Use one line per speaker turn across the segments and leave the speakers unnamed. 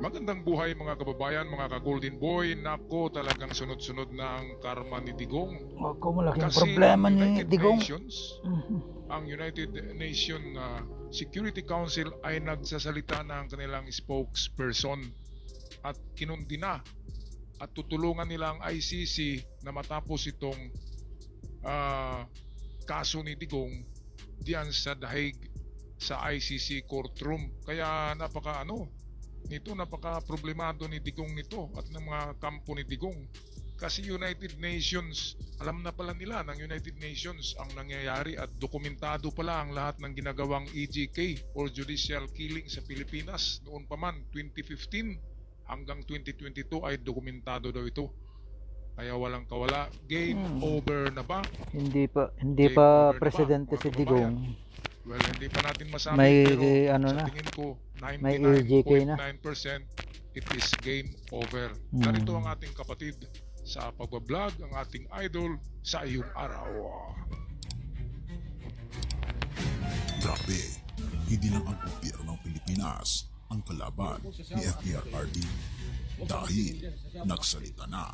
Magandang buhay mga kababayan, mga ka-Golden Boy. Nako, talagang sunod-sunod na ang karma ni Digong.
Ako, malaking
Kasi
problema
ang
ni
United
Digong.
Nations, ang United Nation Security Council ay nagsasalita ng kanilang spokesperson at kinundi na at tutulungan nila ang ICC na matapos itong ah, kaso ni Digong diyan sa Dahig sa ICC courtroom. Kaya napaka problemado ni Digong nito at ng mga kampo ni Digong. Kasi United Nations, alam na pala nila ng United Nations ang nangyayari at dokumentado pala ang lahat ng ginagawang EJK or judicial killing sa Pilipinas noon pa man 2015 hanggang 2022 ay dokumentado daw ito. Kaya walang kawala, game over na ba?
Hindi
Game
pa
over na ba,
presidente
mga
si
kababayan?
Digong.
Well, hindi pa natin masabi
May
pero
ano
sa
na,
tingin ko
may LJK na.
99.9% it is game over. Narito ang ating kapatid sa pagbablog, ang ating idol sa iyong araw.
Grabe, hindi lang ang gobyerno ng Pilipinas ang kalaban ni FPRRD dahil nagsalita na.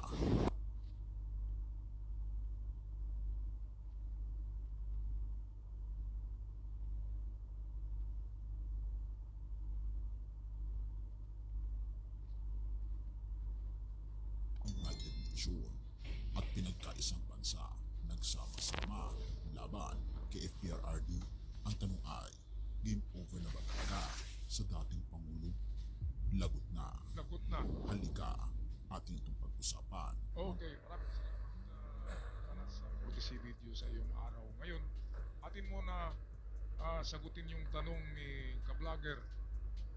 Ang United Nations at pinagkaisang bansa nagsama-sama laban kay FPRRD. Ang tanong ay, game over na ba talaga sa dating Pangulo? Lagot na.
Lagot na.
Halika, ating itong pag-usapan.
Okay, maraming salamat sa courtesy video sa iyong araw. Ngayon, atin muna sagutin yung tanong ni ka-vlogger.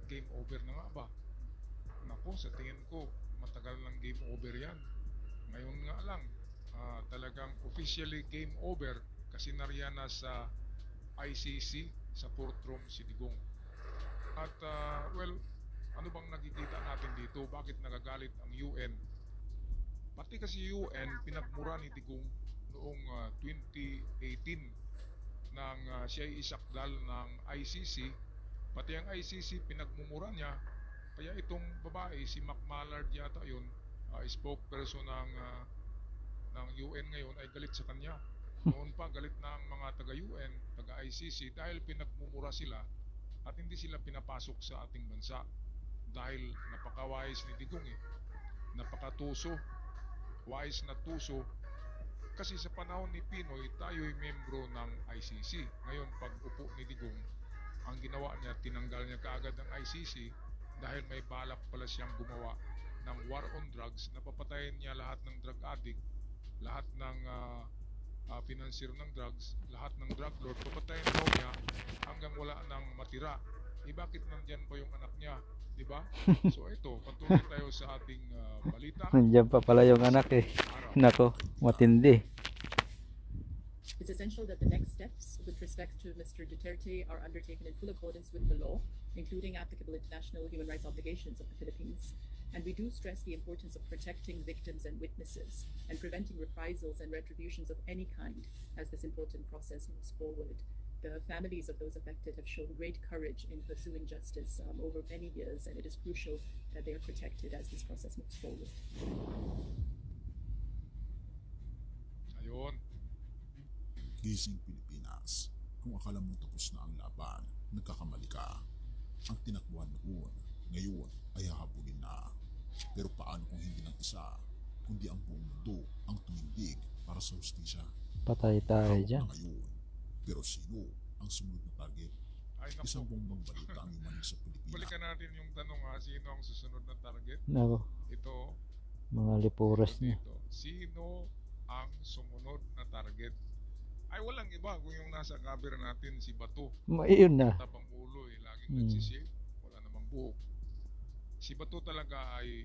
Game over na nga ba? Nako, sa tingin ko, matagal ng game over yan. Ngayon nga lang, talagang officially game over kasi nariyan na sa ICC sa courtroom si Digong. At well, ano bang nakikita natin dito? Bakit nagagalit ang UN? Pati kasi UN pinagmura ni Digong noong 2018 nang siya ay isakdal ng ICC. Pati ang ICC pinagmumura niya. Kaya itong babae, si Mac Mallard yata yun, spokesperson ng UN ngayon ay galit sa kanya. Noon pa galit na ang mga taga-UN, taga-ICC dahil pinagmumura sila at hindi sila pinapasok sa ating bansa dahil napaka-wise ni Digong napakatuso, wise na tuso kasi sa panahon ni Pinoy tayo'y membro ng ICC. Ngayon pag upo ni Digong, ang ginawa niya, tinanggal niya kaagad ang ICC dahil may balak pala siyang gumawa ng war on drugs na papatayin niya lahat ng drug addict, lahat ng financier ng drugs, lahat ng drug lord, papatayin daw niya hanggang wala nang matira. Bakit nandyan pa yung anak niya? Diba? So ito, patuloy tayo sa ating balita.
Nandiyan pa pala yung anak eh. Nako, matindi.
It's essential that the next steps with respect to Mr. Duterte are undertaken in full accordance with the law, including applicable international human rights obligations of the Philippines. And we do stress the importance of protecting victims and witnesses and preventing reprisals and retributions of any kind as this important process moves forward. The families of those affected have shown great courage in pursuing justice over many years, and it is crucial that they are protected as this process moves forward.
Ayun.
Gising Pilipinas, kung akala mo tapos na ang laban, nagkakamali ka. Ang tinakbuhan noon, ngayon ay hahabulin na. Pero paano kung hindi ng isa, kundi ang buong mundo ang tumindig para sa hustisya?
Patay tayo
Hawak
dyan.
na ngayon. Pero sino ang sumunod na target?
Ay
Isang
naku,
bombang balita ang imanin sa Pilipinas.
balikan natin yung tanong sino ang susunod na target?
Nako,
Ito,
mga lipuras niya.
dito. Sino ang sumunod na target? Ay walang iba kung yung nasa cover natin si Bato.
Yun na.
Tapang ulo laging nagsishave, wala namang buhok. Si Bato talaga ay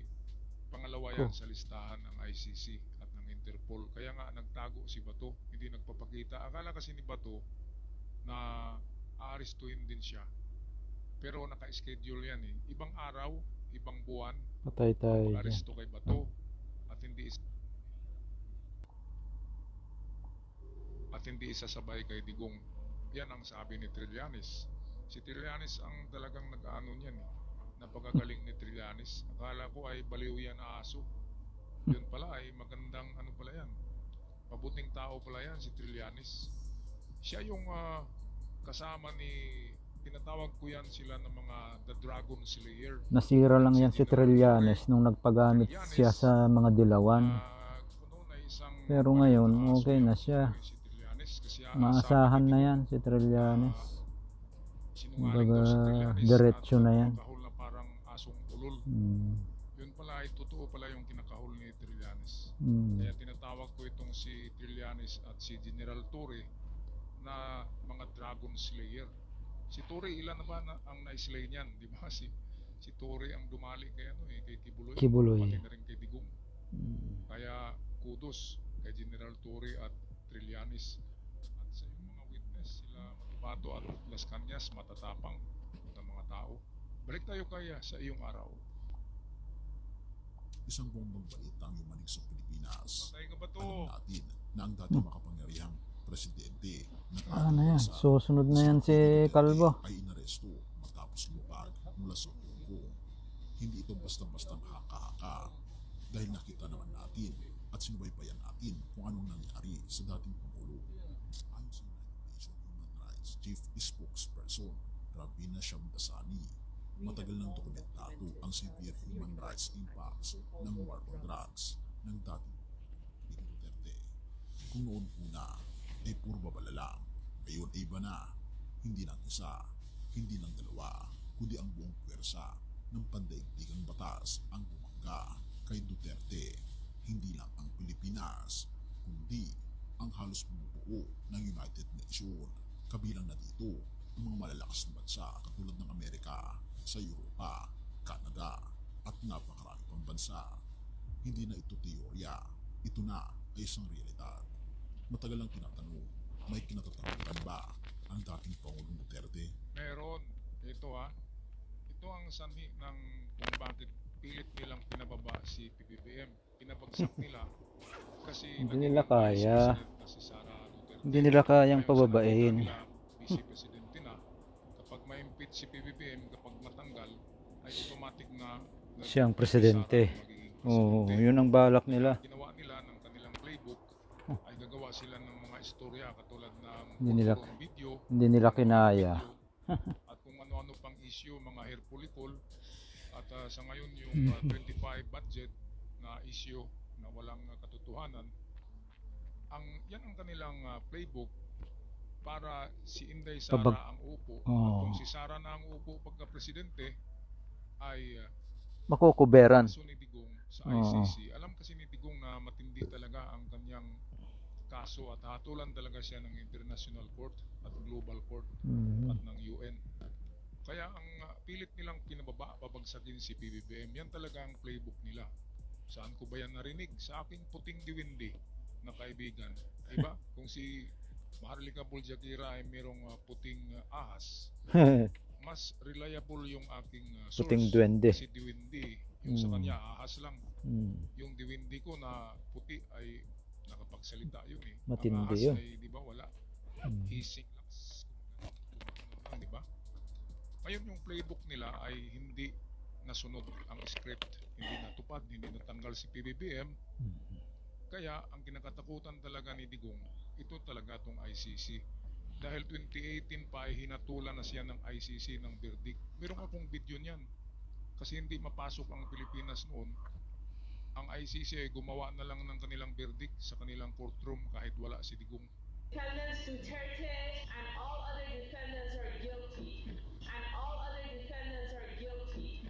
pangalawa yan sa listahan ng ICC at ng Interpol. Kaya nga nagtago si Bato, hindi nagpapakita. Akala kasi ni Bato na aarestuhin din siya. Pero naka-schedule yan Ibang araw, ibang buwan,
Patay tayo dyan.
pag-aresto kay Bato at hindi isasabay kay Digong. Yan ang sabi ni Trillanes. Si Trillanes ang talagang nag-ano niyan napakagaling ni Trillanes. baliw yan na aso. Yun pala ay magandang ano pala yan. Mabuting tao pala yan si Trillanes. Siya yung kasama ni, tinatawag ko yan sila ng mga The Dragon Slayer.
Nasira lang yan si Trillanes nung nagpagamit siya sa mga dilawan.
Kuno na isang
Pero ngayon, okay na siya.
si Trillanes kasi
Maasahan na yan si Trillanes.
sinungaling
Kumbaga,
daw si Trillanes
diretso
at
na yan.
nakahol na parang asong ulol. Yun pala ay totoo pala yung kinakahol ni Trillanes. Kaya tinatawag ko itong si Trillanes at si General Torre na mga Dragon Slayer. Si Torre ilan na ba ang na-slay niyan, di ba? Si Torre ang dumali kay kay Kibuloy.
Kibuloy.
Pati na rin kay Digong. Kaya kudos kay General Torre at Trillanes. At sa yung mga witness, sila Matubato at Las Cañas, matatapang na mga tao. Balik tayo kaya sa iyong araw.
Isang bombang balita ang yumanig sa Pilipinas.
Patay ka ba to?
Alam natin na ang dating makapangyarihang presidente ng
Ano yan?
bansa
Susunod na yan si Calvo.
ay inaresto matapos lumapag mula sa Hong Kong. Hindi ito basta-bastang haka-haka dahil nakita naman natin at sinubaybayan natin kung anong nangyari sa dating Pangulo. Ayon sa United Nations Human Rights Chief Spokesperson Ravina Shamdasani, matagal nang dokumentado ang severe human rights impacts ng war on drugs ng dating Pangulong Duterte. Kung noon una ay puro babala lang, ngayon ay iba na. Hindi ng isa, hindi ng dalawa, kundi ang buong pwersa ng pandaigdigang batas ang bumangga kay Duterte. Hindi lang ang Pilipinas, kundi ang halos bumubuo ng United Nations. Kabilang na dito ang mga malalakas na bansa katulad ng Amerika, sa Europa, Canada, at napakarami pang bansa. Hindi na ito teorya, ito na ay isang realidad. Matagal lang tinatanong, may kinatatakutan ba ang dating Pangulong Duterte?
Meron. Ito ito ang sanhi ng kung bakit pilit nilang pinababa si PBBM. Pinabagsak nila kasi
Hindi
naging
nila
vice
kaya.
president na si Sara Duterte.
Hindi nila kayang
Ngayon, sa
pababain.
nakita nila, vice presidente na. Kapag ma-impeach si PBBM, kapag matanggal, ay automatic na
Siyang presidente.
si Sara ang magiging
Oo,
presidente.
yun ang balak nila.
Ginawa nila ng kanilang playbook ay gagawa sila ng mga istorya katulad ng
Hindi nila-
photo, video,
Hindi nila kinaya.
at kung ano-ano pang issue, mga hair follicle, at sa ngayon yung 25 budget na issue na walang katotohanan, yan ang kanilang playbook para si Inday Sara ang upo. At
Oo.
kung si Sara na ang upo pagka presidente ay
Makukuberan.
kaso ni Digong sa
Oo.
ICC. Alam kasi ni Digong na matindi talaga ang kanyang kaso at hatulan talaga siya ng International Court at Global Court at ng UN. Kaya ang pilit nilang babagsakin si PBBM, yan talaga ang playbook nila. Saan ko ba yan narinig? Sa aking puting diwindi na kaibigan. Diba? Kung si Maharlika Buljakira ay merong puting ahas, mas reliable yung aking source.
Puting duwende.
Si diwindi, yung sa kanya ahas lang. Yung diwindi ko na puti ay nakapagsalita yun eh.
Matindi
Ang ahas
yun.
ay di ba wala. Hissing lang, di ba? Ngayon yung playbook nila ay hindi nasunod ang script, hindi natupad, hindi natanggal si PBBM. Kaya ang kinakatakutan talaga ni Digong, ito talaga itong ICC. Dahil 2018 pa ay hinatulan na siya ng ICC ng verdict. Meron akong video niyan. Kasi hindi mapasok ang Pilipinas noon. Ang ICC ay gumawa na lang ng kanilang verdict sa kanilang courtroom kahit wala si Digong.
Defendants Duterte and all other defendants are guilty. And all other defendants are guilty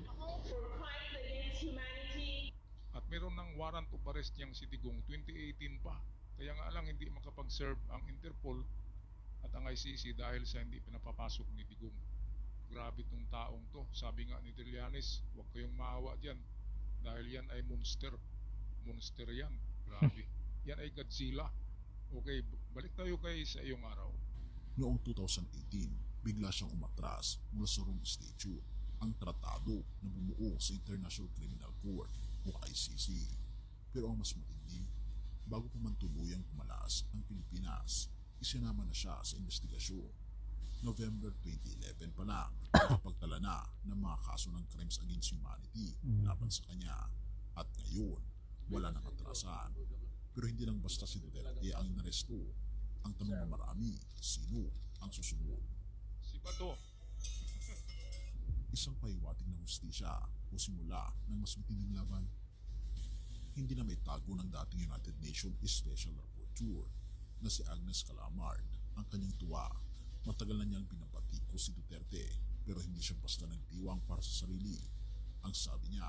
for crimes against humanity.
At meron ng warrant of arrest niyang si Digong 2018 pa. Kaya nga lang hindi makapag-serve ang Interpol at ang ICC dahil sa hindi pinapapasok ni Digong. Grabe tong taong to. Sabi nga ni Trillanes, huwag kayong maawa dyan dahil yan ay monster. Monster yan. Grabe. Yan ay Godzilla. Okay, balik tayo kay sa iyong araw.
Noong 2018, bigla siyang umatras mula sa Rome Statute, ang tratado na bumuo sa International Criminal Court o ICC. Pero ang mas matindi, bago pa man tuluyang pumalas ang Pilipinas, isinama na siya sa investigasyon. November 2011 pa lang, nakapagtala na ng mga kaso ng crimes against humanity laban sa kanya. At ngayon, wala nang atrasan. Pero hindi lang basta si Duterte ang inaresto. Ang tanong ng marami, sino ang susunod?
Si Bato.
Isang pahiwatig na hustisya o simula ng mas matinding laban. Hindi na may tago ng dating United Nations Special Rapporteur na si Agnes Calamard ang kanyang tuwa. Matagal na niyang binabati ko si Duterte pero hindi siya basta nagdiwang para sa sarili. Ang sabi niya,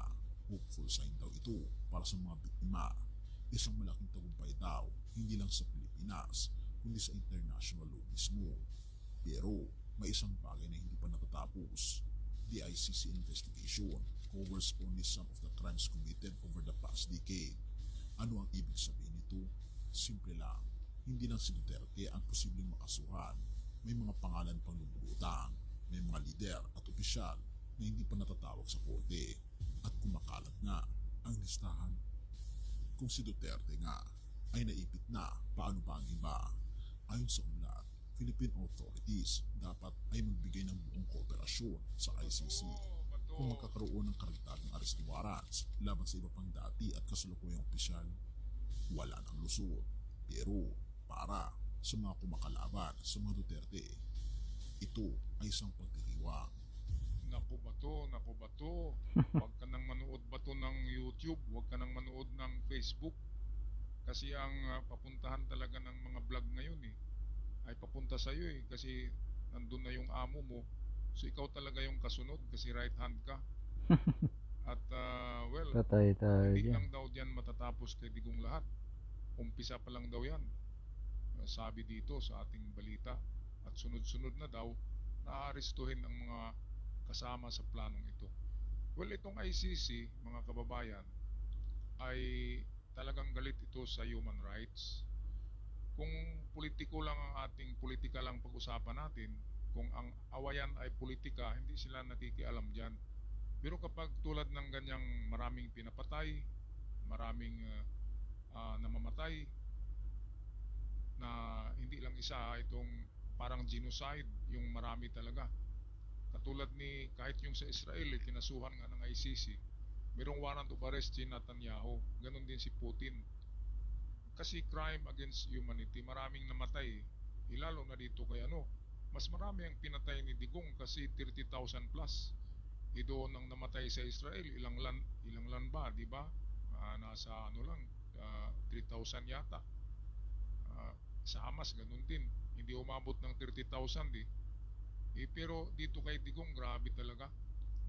hopeful sign daw ito para sa mga biktima. Isang malaking tagumpay daw, hindi lang sa Pilipinas, kundi sa international law mismo. Pero may isang bagay na hindi pa natatapos. The ICC investigation covers only some of the crimes committed over the past decade. Ano ang ibig sabihin nito? Simple lang, hindi lang si Duterte ang posibleng makasuhan. May mga pangalan pang lumulutang, may mga lider at opisyal na hindi pa natatawag sa korte at kumakalat na ang listahan. Kung si Duterte nga ay naipit na, paano pa ang iba? Ayon sa ulat, Philippine authorities dapat ay magbigay ng buong kooperasyon sa ICC kung magkakaroon ng karagdagang arrest warrants laban sa iba pang dati at kasalukuyang opisyal. Wala nang lusot. Pero para sa mga kumakalaban sa mga Duterte, ito ay isang pagdiriwang.
Naku Bato, naku Bato. Huwag ka nang manood Bato ng YouTube, huwag ka nang manood ng Facebook. Kasi ang papuntahan talaga ng mga vlog ngayon ay papunta sa iyo kasi nandun na yung amo mo. So ikaw talaga yung kasunod kasi right hand ka. At well,
Patay tayo
hindi
dyan.
lang daw diyan matatapos kay Digong lahat. Umpisa pa lang daw yan. Sabi dito sa ating balita. At sunod-sunod na daw naaarestuhin ang mga kasama sa planong ito. Well, itong ICC, mga kababayan, ay talagang galit ito sa human rights. Kung politiko lang ang ating politika lang pag-usapan natin, kung ang awayan ay politika, hindi sila nakikialam dyan. Pero kapag tulad ng ganyang maraming pinapatay, maraming namamatay, na hindi lang isa, itong parang genocide, yung marami talaga. Katulad ni kahit yung sa Israel, kinasuhan nga ng ICC, merong warrant of arrest si Netanyahu, ganun din si Putin. Kasi crime against humanity, maraming namatay. Lalo na dito kay mas marami ang pinatay ni Digong kasi 30,000 plus. Doon ang namatay sa Israel, ilang lan ba, di ba? Nasa lang, 3,000 yata. Sa Hamas, ganun din. Hindi umabot ng 30,000 pero dito kay Digong, grabe talaga.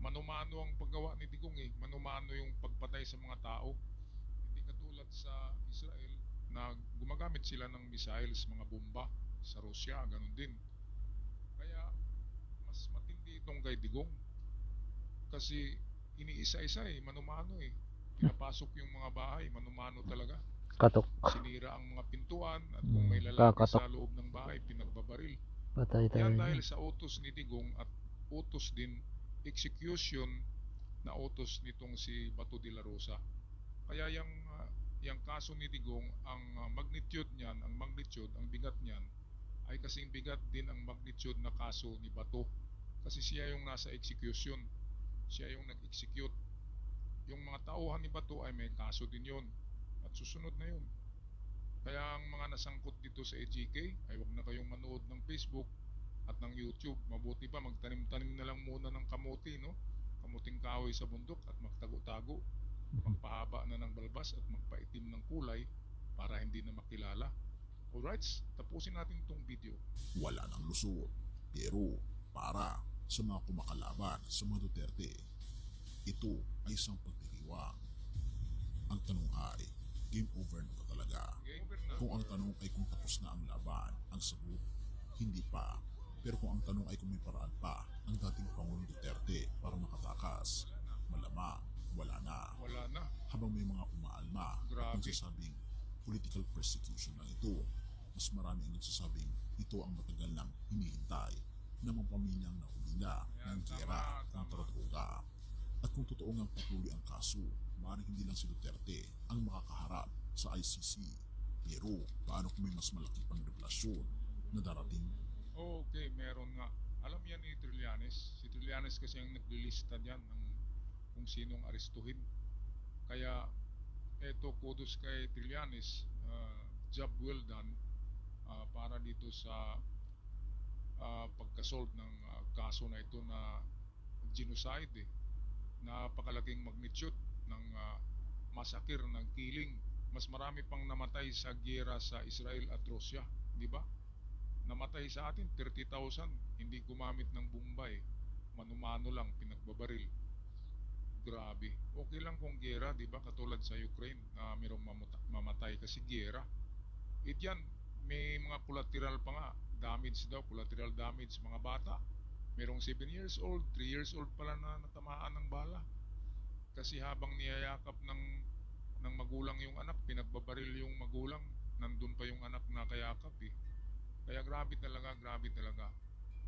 Manumano ang paggawa ni Digong Manumano yung pagpatay sa mga tao. Hindi katulad sa Israel na gumagamit sila ng missiles, mga bomba sa Russia, ganun din. Kaya mas matindi itong kay Digong. Kasi iniisa-isa manumano Pinapasok yung mga bahay, manumano talaga.
Katok.
Sinira ang mga pintuan at kung may lalaki
Kakatok.
sa loob ng bahay, pinagbabaril.
Patay tayo
Yan
dyan.
dahil sa utos ni Digong at utos din, execution na utos nitong si Bato de la Rosa. Kaya yung kaso ni Digong, ang magnitude niyan, ang bigat niyan, ay kasing bigat din ang magnitude na kaso ni Bato. Kasi siya yung nasa execution, siya yung nag-execute. Yung mga tauhan ni Bato ay may kaso din yun at susunod na yun. Kaya ang mga nasangkot dito sa AGK ay wag na kayong manood ng Facebook at ng YouTube. Mabuti pa magtanim-tanim na lang muna ng kamuti, kamuting kahoy sa bundok at magtago-tago. Magpahaba na ng balbas at magpaitim ng kulay para hindi na makilala. Alright, tapusin natin itong video.
Wala nang lusot. Pero para sa mga kumakalaban sa mga Duterte, ito ay isang pagdiriwang. Ang tanong ay, game over na ba talaga?
Game over na.
Kung ang tanong ay kung tapos na ang laban, ang sagot, hindi pa. Pero kung ang tanong ay kung may paraan pa ang dating Pangulong Duterte para makatakas, malamang wala na.
Wala na.
Habang may mga umaalma at
Grabe.
nagsasabing political persecution lang ito, mas marami ang nagsasabing ito ang matagal nang hinihintay ng mga pamilyang nahulila ng gera kontra droga. At kung totoo ngang patuloy ang kaso, maaaring hindi lang si Duterte ang makakaharap sa ICC. Pero paano kung may mas malaki pang revelasyon na darating?
Okay, meron nga. Alam yan ni Trillanes. Si Trillanes kasi ang naglilista dyan ng kung sinong arestuhin. Kaya eto, kudos kay Trillanes, job well done para dito sa pagkasolve ng kaso na ito na genocide napakalaking magnitude ng masakir ng killing. Mas marami pang namatay sa giyera sa Israel at Russia, di ba? Namatay sa atin 30,000, hindi gumamit ng bumbay, mano-mano lang, pinagbabaril. Grabe. Okay lang kung giyera, di ba? Katulad sa Ukraine na mayroong mamatay kasi giyera. Yan, may mga collateral pa nga, damage daw, collateral damage, mga bata. Merong 7 years old, 3 years old pala na natamaan ng bala. Kasi habang niyayakap ng magulang yung anak, pinagbabaril yung magulang, nandun pa yung anak na kayakap eh. Kaya grabe talaga, grabe talaga.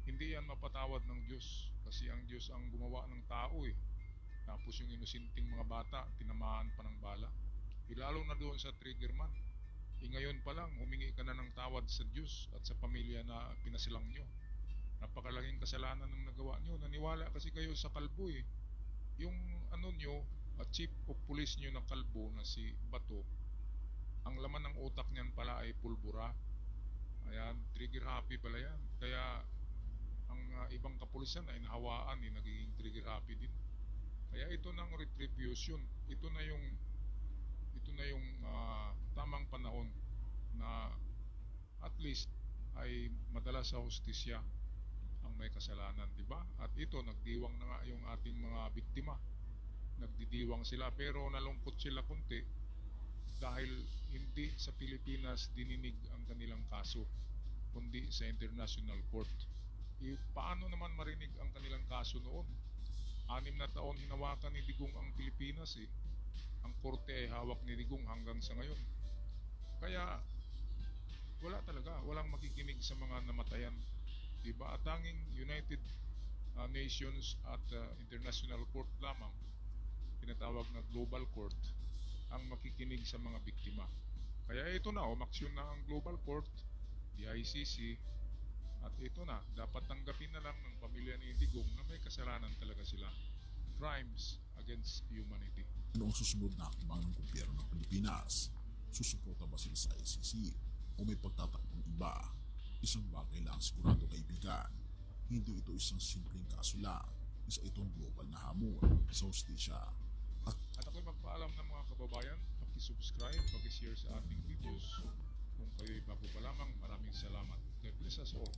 Hindi yan mapatawad ng Diyos kasi ang Diyos ang gumawa ng tao eh. Tapos yung inusinting mga bata, tinamaan pa ng bala. Lalo na doon sa trigger man. Ngayon pa lang, humingi ka na ng tawad sa Diyos at sa pamilya na pinasilang nyo. Napakalaking kasalanan ng nagawa nyo. Naniwala kasi kayo sa kalbo eh. Yung ano nyo, chief of police nyo ng kalbo na si Bato, ang laman ng utak niyan pala ay pulbura. Ayan, trigger happy pala yan. Kaya ang ibang kapulisan ay nahawaan eh, nagiging trigger happy din. Kaya ito ng retribution, ito na yung tamang panahon na at least ay madala sa hustisya ang may kasalanan, di ba? At ito, nagdiwang na nga yung ating mga biktima. Nagdidiwang sila pero nalungkot sila konti dahil hindi sa Pilipinas dininig ang kanilang kaso, kundi sa International Court. Paano naman marinig ang kanilang kaso noon? 6 na taon hinawakan ni Digong ang Pilipinas eh. Ang korte ay hawak ni Digong hanggang sa ngayon. Kaya wala talaga, walang makikinig sa mga namatayan. Diba? At tanging United Nations at International Court lamang, tinatawag na Global Court, ang makikinig sa mga biktima. Kaya ito na, umaksyon na ang Global Court, the ICC, at ito na, dapat tanggapin na lang ng pamilya ni Digong na may kasalanan talaga sila. Crimes against humanity.
Ano ang susunod na hakbang ng gobyerno ng Pilipinas? Susuporta ba sila sa ICC o may pagtatakbong iba? Isang bagay lang sigurado kaibigan, hindi ito isang simpleng kaso lang, isa itong global na hamon sa hustisya.
At ako'y magpaalam ng mga kababayan, paki-subscribe, paki-share sa ating videos. Kung kayo'y bago pa lamang, maraming salamat. God bless us all.